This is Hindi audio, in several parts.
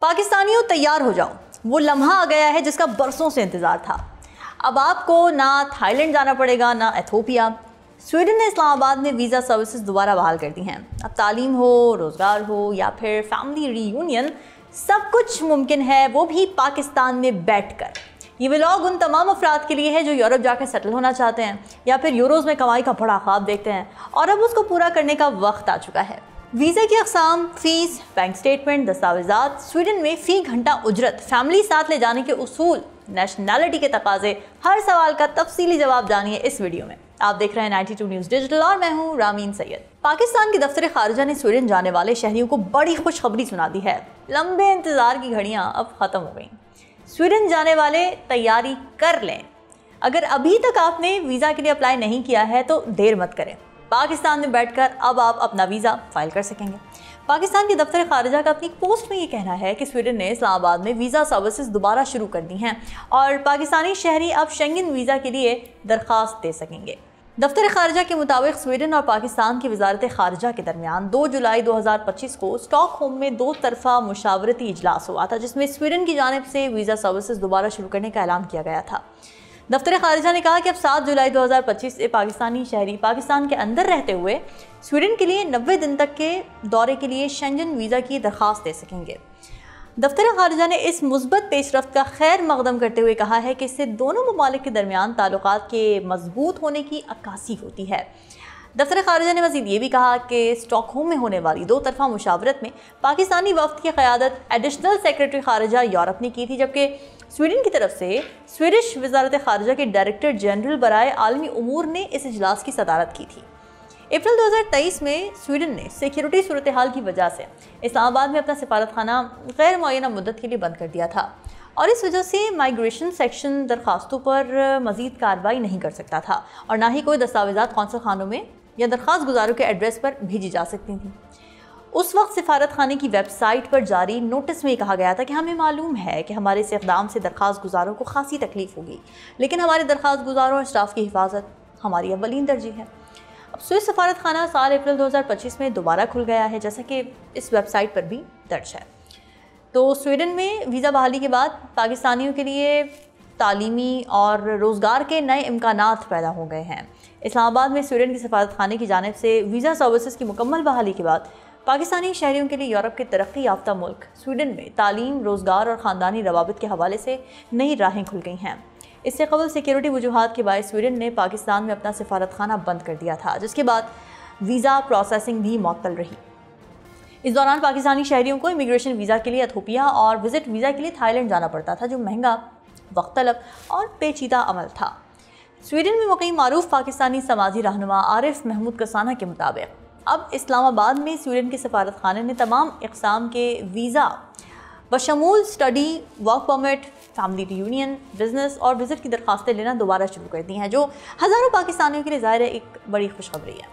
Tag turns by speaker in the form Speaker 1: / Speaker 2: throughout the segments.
Speaker 1: पाकिस्तानियों तैयार हो जाओ, वो लम्हा आ गया है जिसका बरसों से इंतज़ार था। अब आपको ना थाईलैंड जाना पड़ेगा ना एथोपिया। स्वीडन ने इस्लामाबाद में वीज़ा सर्विसेज दोबारा बहाल कर दी हैं। अब तालीम हो, रोज़गार हो या फिर फैमिली रीयूनियन, सब कुछ मुमकिन है, वो भी पाकिस्तान में बैठकर। ये व्लॉग उन तमाम अफराद के लिए है जो यूरोप जाकर सेटल होना चाहते हैं या फिर यूरोज़ में कमाई का बड़ा ख्वाब देखते हैं और अब उसको पूरा करने का वक्त आ चुका है। वीज़ा की अक़साम, फ़ीस, बैंक स्टेटमेंट, दस्तावेज़ात, स्वीडन में फ़ी घंटा उजरत, फैमिली साथ ले जाने के उसूल, नेशनैलिटी के तकाजे, हर सवाल का तफसीली जवाब जानिए इस वीडियो में। आप देख रहे हैं 92 न्यूज़ डिजिटल और मैं हूँ रामीन सैयद। पाकिस्तान के दफ्तर खारिजा ने स्वीडन जाने वाले शहरियों को बड़ी खुशखबरी सुना दी है। लंबे इंतज़ार की घड़ियाँ अब ख़त्म हो गई। स्वीडन जाने वाले तैयारी कर लें। अगर अभी तक आपने वीज़ा के लिए अप्लाई नहीं किया है तो देर मत करें। पाकिस्तान में बैठकर अब आप अपना वीज़ा फाइल कर सकेंगे। पाकिस्तान के दफ्तर खारिजा का अपनी पोस्ट में ये कहना है कि स्वीडन ने इस्लामाबाद में वीज़ा सर्विसेज दोबारा शुरू कर दी हैं और पाकिस्तानी शहरी अब शेंगन वीज़ा के लिए दरख्वास्त दे सकेंगे। दफ्तर खारिजा के मुताबिक स्वीडन और पाकिस्तान की वजारत खारिजा के दरमियान 2 जुलाई 2025 को स्टॉकहोम में 2 तरफ़ा मुशावरती इजलास हुआ था, जिसमें स्वीडन की जानिब से वीज़ा सर्विसेज दोबारा शुरू करने का ऐलान किया गया था। दफ्तर खारिजा ने कहा कि अब 7 जुलाई 2025 से पाकिस्तानी शहरी पाकिस्तान के अंदर रहते हुए स्वीडन के लिए 90 दिन तक के दौरे के लिए शेंगन वीज़ा की दरख्वास्त दे सकेंगे। दफ्तर खारिजा ने इस मुस्बत पेशरफ्त का खैर मकदम करते हुए कहा है कि इससे दोनों ममालिक के दरमियान ताल्लुकात के मजबूत होने की अक्कासी होती है। दफ्तर खारिजा ने मज़ीद ये भी कहा कि स्टॉकहोम में होने वाली 2 तरफ़ा मुशावरत में पाकिस्तानी वफ़द की क़यादत एडिशनल सेक्रेटरी खारिजा यूरोप ने की थी, जबकि स्वीडन की तरफ से स्वीडिश वजारत खारिजा के डायरेक्टर जनरल बराए आलमी उमूर ने इस इजलास की सदारत की थी। अप्रैल 2023 में स्वीडन ने सिक्योरिटी सूरत हाल की वजह से इस्लामाबाद में अपना सफारतखाना गैर मुअय्यना मुद्दत के लिए बंद कर दिया था और इस वजह से माइग्रेशन सेक्शन दरख्वास्तों पर मज़ीद कार्रवाई नहीं कर सकता था और ना ही कोई दस्तावेज़ात कौंसल खानों में या दरख्वास्त गुजारों के एड्रेस पर भेजी जा सकती थी। उस वक्त सिफारत खाने की वेबसाइट पर जारी नोटिस में कहा गया था कि हमें मालूम है कि हमारे इस इक़दाम से दरख्वास्त गुजारों को खासी तकलीफ़ होगी, लेकिन हमारे दरख्वास्त गुजारों और स्टाफ की हिफाजत हमारी अव्वलीन तरजीह है। अब स्विस सफारत खाना साल अप्रैल 2025 में दोबारा खुल गया है, जैसा कि इस वेबसाइट पर भी दर्ज है। तो स्वीडन में वीज़ा बहाली के बाद पाकिस्तानियों के लिए तालीमी और रोज़गार के नए इम्कानात पैदा हो गए हैं। इस्लामाबाद में स्वीडन की सफारत खाने की जानिब से वीज़ा सर्विसेज की मुकम्मल बहाली के बाद पाकिस्तानी शहरियों के लिए यूरोप के तरक्की याफ्ता मुल्क स्वीडन में तालीम, रोज़गार और ख़ानदानी रवाबित के हवाले से नई राहें खुल गई हैं। इससे कबल सिक्योरिटी वजूहात के बायस स्वीडन ने पाकिस्तान में अपना सफारत खाना बंद कर दिया था, जिसके बाद वीज़ा प्रोसेसिंग भी मुअत्तल रही। इस दौरान पाकिस्तानी शहरियों को इमिग्रेशन वीज़ा के लिए एथोपिया और विज़िट वीज़ा के लिए थाईलैंड जाना पड़ता था, जो महंगा, वक्त तलब और पेचीदा अमल था। स्वीडन में मुक़ीम मारूफ पाकिस्तानी समाजी रहनुमा आरिफ महमूद कसाना के मुताबिक अब इस्लामाबाद में स्वीडन के सफारत खाने ने तमाम इक़साम के वीज़ा बशमूल study, work permit, family reunion, business और विज़िट की दरख्वास्तें लेना दोबारा शुरू कर दी हैं, जो हज़ारों पाकिस्तानियों के लिए ज़ाहिर है एक बड़ी खुशखबरी है।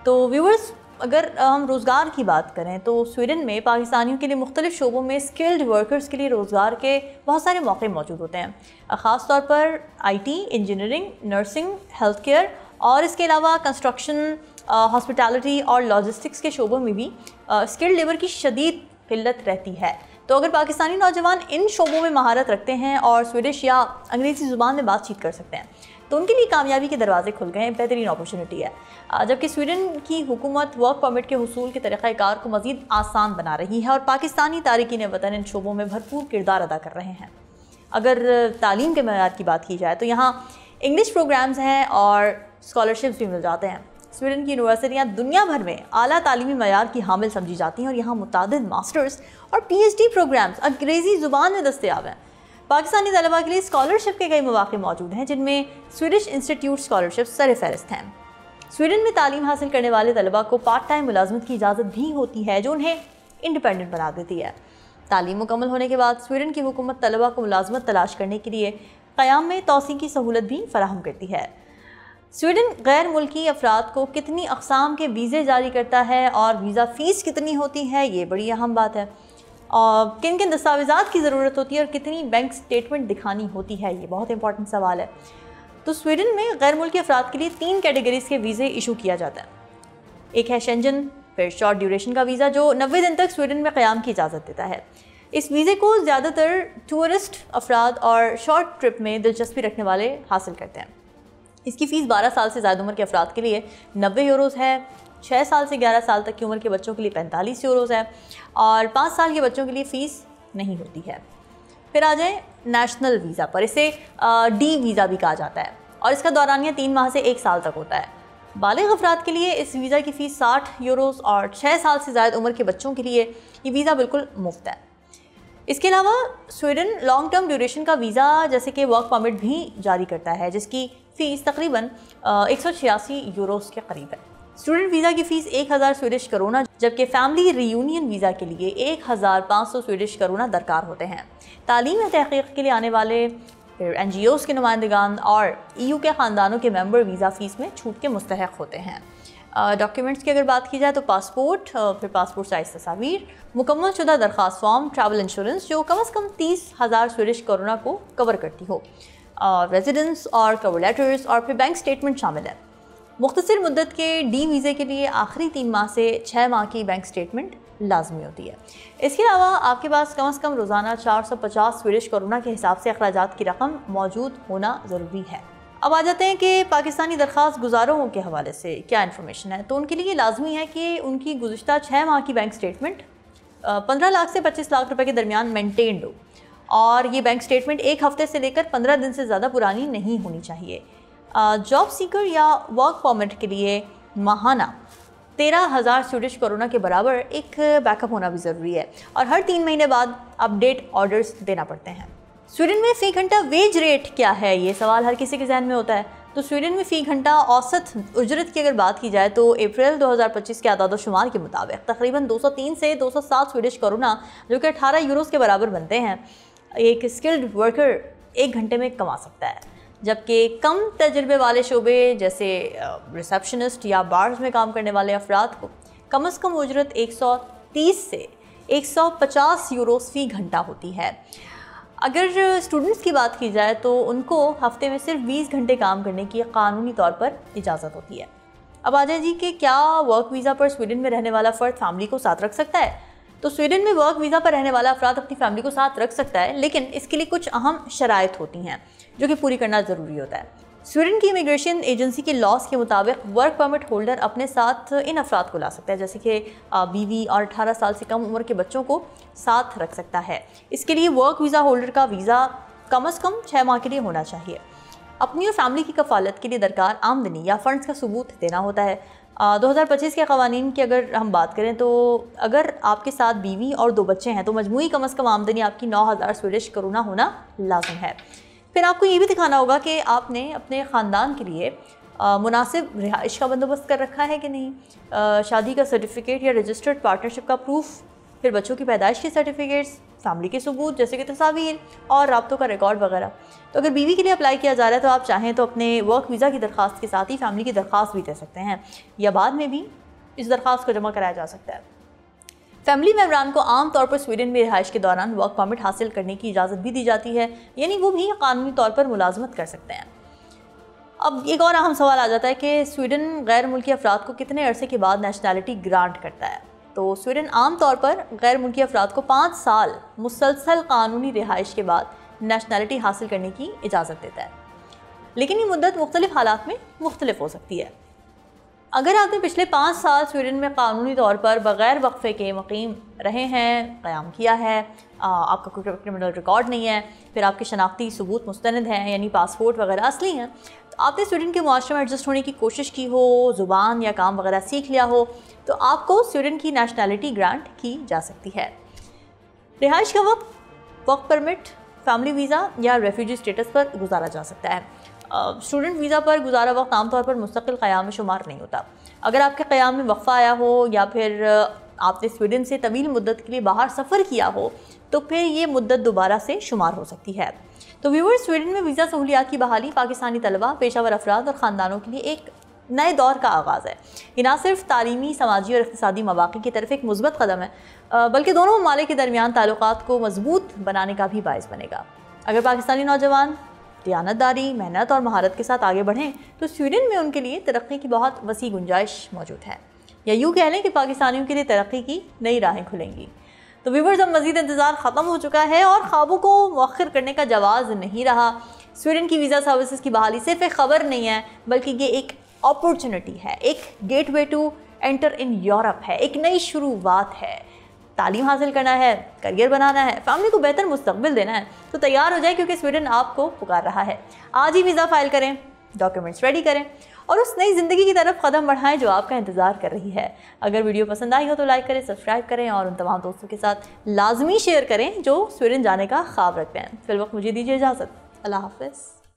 Speaker 1: तो व्यूअर्स, अगर हम रोज़गार की बात करें तो स्वीडन में पाकिस्तानियों के लिए मुख्तलिफ़ शोबों में स्किल्ड वर्कर्स के लिए रोज़गार के बहुत सारे मौके मौजूद होते हैं, ख़ास तौर पर IT, engineering, nursing, health care और इसके अलावा कंस्ट्रक्शन, हॉस्पिटैलिटी और लॉजिस्टिक्स के शोबों में भी स्किल्ड लेबर की शदीद किल्लत रहती है। तो अगर पाकिस्तानी नौजवान इन शोबों में महारत रखते हैं और स्वीडिश या अंग्रेज़ी ज़ुबान में बातचीत कर सकते हैं तो उनके लिए कामयाबी के दरवाजे खुल गए हैं, बेहतरीन अपॉर्चुनिटी है। जबकि स्वीडन की हुकूमत वर्क परमिट के हुसूल के तरीक़ाकार को मज़ीद आसान बना रही है और पाकिस्तानी तारिकीन वतन इन शोबों में भरपूर किरदार अदा कर रहे हैं। अगर तालीम के मयार की बात की जाए तो यहाँ इंग्लिश प्रोग्राम्स हैं और स्कॉलरशिप्स भी मिल जाते हैं। स्वीडन की यूनिवर्सिटियाँ दुनिया भर में आला तालीमी मयार की हामिल समझी जाती हैं और यहाँ मुतादिद मास्टर्स और PhD प्रोग्राम्स अंग्रेज़ी ज़ुबान में दस्तयाब हैं। पाकिस्तानी तलबा के लिए स्कॉलरशिप के कई मौक़े मौजूद हैं, जिनमें स्वीडिश इंस्टीट्यूट स्कॉलरशिप सर-ए-फ़हरिस्त हैं। स्वीडन में तालीम हासिल करने वाले तलबा को पार्ट टाइम मुलाजमत की इजाज़त भी होती है, जो उन्हें इंडिपेंडेंट बना देती है। तालीम मुकम्मल होने के बाद स्वीडन की हुकूमत तलबा को मुलाजमत तलाश करने के लिए क़याम में तौसीक़ की सहूलत भी फराहम करती है। स्वीडन गैर मुल्की अफराद को कितनी अक़साम के वीज़े जारी करता है और वीज़ा फ़ीस कितनी होती है, ये बड़ी अहम बात है। और किन किन दस्तावेज़ात की ज़रूरत होती है और कितनी बैंक स्टेटमेंट दिखानी होती है, ये बहुत इंपॉर्टेंट सवाल है। तो स्वीडन में गैर मुल्की अफराद के लिए 3 कैटेगरीज़ के वीज़े इशू किया जाता है। एक है शेंजन, फिर शॉर्ट ड्यूरेशन का वीज़ा जो 90 दिन तक स्वीडन में क़याम की इजाज़त देता है। इस वीज़े को ज़्यादातर टूरिस्ट अफराद और शॉर्ट ट्रिप में दिलचस्पी रखने वाले हासिल करते हैं। इसकी फ़ीस 12 साल से ज़्यादा उम्र के अफराद के लिए 90 यूरोज़ है, 6 साल से 11 साल तक की उम्र के बच्चों के लिए 45 यूरोज़ है और 5 साल के बच्चों के लिए फ़ीस नहीं होती है। फिर आ जाए नेशनल वीज़ा पर। इसे डी वीज़ा भी कहा जाता है और इसका दौरानिया 3 माह से 1 साल तक होता है। बालिग़ अफराद के लिए इस वीज़ा की फ़ीस 60 यूरोज़ और 6 साल से ज़्यादा उम्र के बच्चों के लिए ये वीज़ा बिल्कुल मुफ्त है। इसके अलावा स्वीडन लॉन्ग टर्म ड्यूरेशन का वीज़ा जैसे कि वर्क परमिट भी जारी करता है, जिसकी फ़ीस तकरीबन 186 यूरोज़ के करीब है। स्टूडेंट वीज़ा की फ़ीस 1000 स्वीडिश करोना, जबकि फैमिली रियूनियन वीज़ा के लिए 1500 स्वीडिश करोना दरकार होते हैं। तालीम या तहक़ीक़ के लिए आने वाले फिर NGOs के नुमाइंदगान और EU के ख़ानदानों के मेंबर वीज़ा फ़ीस में छूट के मुस्तहक़ होते हैं। डॉक्यूमेंट्स की अगर बात की जाए तो पासपोर्ट, फिर पासपोर्ट साइज़ तस्वीर, मुकम्मल शुदा दरख्वास्त फॉर्म, ट्रैवल इंश्योरेंस जो कम से कम 30,000 स्वीडिश करोना को कवर करती हो, रेजिडेंस और कवर लेटर्स और फिर बैंक स्टेटमेंट शामिल है। मुख्तसर मुद्दत के डी वीज़े के लिए आखिरी 3 माह से 6 माह की बैंक स्टेटमेंट लाजमी होती है। इसके अलावा आपके पास कम से कम रोज़ाना 450 स्वीडिश करोना के हिसाब से अखराजात की रकम मौजूद होना ज़रूरी है। अब आ जाते हैं कि पाकिस्तानी दरख्वास्त गुजारों के हवाले से क्या इन्फॉर्मेशन है। तो उनके लिए लाजमी है कि उनकी गुज़िश्ता 6 माह की बैंक स्टेटमेंट 15 लाख से 25 लाख रुपए के दरमियान मेंटेन्ड हो और ये बैंक स्टेटमेंट 1 हफ़्ते से लेकर 15 दिन से ज़्यादा पुरानी नहीं होनी चाहिए। जॉब सीकर या वर्क परमिट के लिए माहाना 13,000 स्वीडिश करोना के बराबर एक बैकअप होना भी ज़रूरी है और हर 3 महीने बाद अपडेट ऑर्डर्स देना पड़ते हैं। स्वीडन में फ़ी घंटा वेज रेट क्या है, ये सवाल हर किसी के जहन में होता है। तो स्वीडन में फ़ी घंटा औसत उजरत की अगर बात की जाए तो अप्रैल 2025 के आदाद शुमार के मुताबिक तकरीबन 203 से 207 स्वीडिश करोना जो कि 18 यूरोज़ के बराबर बनते हैं एक स्किल्ड वर्कर 1 घंटे में कमा सकता है, जबकि कम तजर्बे वाले शोबे जैसे रिसेप्शनिस्ट या बार्स में काम करने वाले अफराद को कम से कम उजरत 130 से 150 यूरोज़ फ़ी घंटा होती है। अगर स्टूडेंट्स की बात की जाए तो उनको हफ्ते में सिर्फ 20 घंटे काम करने की कानूनी तौर पर इजाज़त होती है। अब आ जाए जी कि क्या वर्क वीज़ा पर स्वीडन में रहने वाला फ़र्द फैमिली को साथ रख सकता है। तो स्वीडन में वर्क वीज़ा पर रहने वाला अफराद अपनी फैमिली को साथ रख सकता है, लेकिन इसके लिए कुछ अहम शराइत होती हैं जो कि पूरी करना ज़रूरी होता है। स्वीडन की इमिग्रेशन एजेंसी के लॉस के मुताबिक वर्क परमिट होल्डर अपने साथ इन अफराद को ला सकता है, जैसे कि बीवी और 18 साल से कम उम्र के बच्चों को साथ रख सकता है। इसके लिए वर्क वीज़ा होल्डर का वीज़ा कम से कम 6 माह के लिए होना चाहिए। अपनी और फैमिली की कफ़ालत के लिए दरकार आमदनी या फ़ंड्स का सबूत देना होता है। 2025 के क़वानीन की अगर हम बात करें तो अगर आपके साथ बीवी और 2 बच्चे हैं तो मजमूई कम से कम आमदनी आपकी 9,000 स्वीडिश करोना होना लाजिम है। फिर आपको ये भी दिखाना होगा कि आपने अपने ख़ानदान के लिए मुनासिब रिहाइश का बंदोबस्त कर रखा है कि नहीं, शादी का सर्टिफिकेट या रजिस्टर्ड पार्टनरशिप का प्रूफ, फिर बच्चों की पैदाइश के सर्टिफिकेट्स, फैमिली के सबूत जैसे कि तस्वीर और राब्तों का रिकॉर्ड वगैरह। तो अगर बीवी के लिए अप्लाई किया जा रहा है तो आप चाहें तो अपने वर्क वीज़ा की दरख्वास्त के साथ ही फैमिली की दरख्वास्त भी दे सकते हैं या बाद में भी इस दरख्वास्त को जमा कराया जा सकता है। फैमिली मेम्बरान को आम तौर पर स्वीडन में रिहाइश के दौरान वर्क परमिट हासिल करने की इजाज़त भी दी जाती है, यानी वो भी कानूनी तौर पर मुलाजमत कर सकते हैं। अब एक और अहम सवाल आ जाता है कि स्वीडन गैर मुल्की अफराद को कितने अरसे के बाद नेशनैलिटी ग्रांट करता है। तो स्वीडन आम तौर पर गैर मुल्की अफराद को 5 साल मुसलसल कानूनी रिहाइश के बाद नेशनैलिटी हासिल करने की इजाज़त देता है, लेकिन ये मुद्दत मुख्तलिफ हालात में मुख्तलिफ हो सकती है। अगर आपने पिछले 5 साल स्वीडन में कानूनी तौर पर बग़ैर वक्फ़े के मुक़ीम रहे हैं, क़याम किया है, आपका कोई क्रिमिनल रिकॉर्ड नहीं है, फिर आपके शनाख्ती सबूत मुस्तनद हैं यानी पासपोर्ट वगैरह असली हैं, तो आपने स्वीडन के मुआशरे में एडजस्ट होने की कोशिश की हो, ज़ुबान या काम वगैरह सीख लिया हो, तो आपको स्वीडन की नेशनैलिटी ग्रांट की जा सकती है। रिहाइश का वक्त वर्क परमिट, फैमिली वीज़ा या रेफ्यूजी स्टेटस पर गुजारा जा सकता है। स्टूडेंट वीज़ा पर गुजारा वक्त आमतौर पर मुस्तकिल क़याम में शुमार नहीं होता। अगर आपके क़याम में वक्फ़ा आया हो या फिर आपने स्वीडन से तवील मुद्दत के लिए बाहर सफ़र किया हो तो फिर ये मुद्दत दोबारा से शुमार हो सकती है। तो व्यूअर्स, स्वीडन में वीज़ा सहूलियात की बहाली पाकिस्तानी तलबा, पेशावर अफराद और ख़ानदानों के लिए एक नए दौर का आगाज़ है। ये ना सिर्फ तालीमी, समाजी और इक़्तिसादी मौक़े की तरफ एक मुस्बत कदम है, बल्कि दोनों ममालिक के दरमियान ताल्लुक़ात को मजबूत बनाने का भी बाइस बनेगा। अगर पाकिस्तानी नौजवान दियानतदारी, मेहनत और महारत के साथ आगे बढ़ें तो स्वीडन में उनके लिए तरक्की की बहुत वसी गुंजाइश मौजूद है, या यूँ कह लें कि पाकिस्तानियों के लिए तरक्की की नई राहें खुलेंगी। तो व्यूवर्स, अब मज़ीद इंतज़ार ख़त्म हो चुका है और ख्वाबों को मौखर करने का जवाज़ नहीं रहा। स्वीडन की वीज़ा सर्विसेज की बहाली सिर्फ एक ख़बर नहीं है, बल्कि ये एक अपॉर्चुनिटी है, एक gateway to enter in Europe है, एक नई शुरुआत है। तालीम हासिल करना है, करियर बनाना है, फैमिली को बेहतर मुस्तकबिल देना है, तो तैयार हो जाए, क्योंकि स्वीडन आपको पुकार रहा है। आज ही वीज़ा फाइल करें, डॉक्यूमेंट्स रेडी करें और उस नई ज़िंदगी की तरफ कदम बढ़ाएं जो आपका इंतज़ार कर रही है। अगर वीडियो पसंद आई हो तो लाइक करें, सब्सक्राइब करें और उन तमाम दोस्तों के साथ लाजमी शेयर करें जो स्वीडन जाने का ख्वाब रखते हैं। फिलहाल मुझे दीजिए इजाज़त। अल्लाह हाफ़िज़।